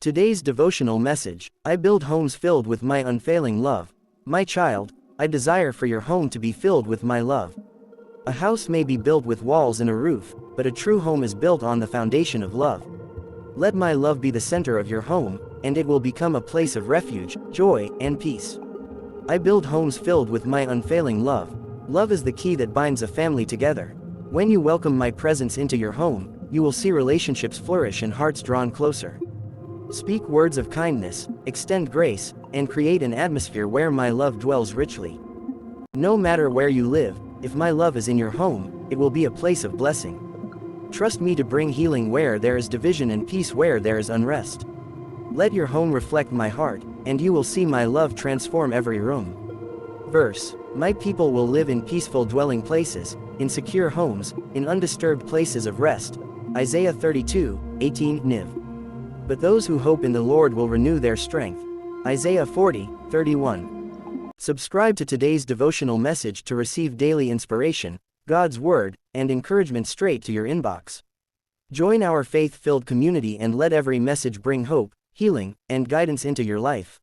Today's devotional message: I build homes filled with my unfailing love. My child, I desire for your home to be filled with my love. A house may be built with walls and a roof, but a true home is built on the foundation of love. Let my love be the center of your home, and it will become a place of refuge, joy, and peace. I build homes filled with my unfailing love. Love is the key that binds a family together. When you welcome my presence into your home, you will see relationships flourish and hearts drawn closer. Speak words of kindness, extend grace, and create an atmosphere where my love dwells richly. No matter where you live, if my love is in your home, it will be a place of blessing. Trust me to bring healing where there is division and peace where there is unrest. Let your home reflect my heart, and you will see my love transform every room. Verse: My people will live in peaceful dwelling places, in secure homes, in undisturbed places of rest. Isaiah 32:18 NIV. But those who hope in the Lord will renew their strength. Isaiah 40:31. Subscribe to today's devotional message to receive daily inspiration, God's Word, and encouragement straight to your inbox. Join our faith-filled community and let every message bring hope, healing, and guidance into your life.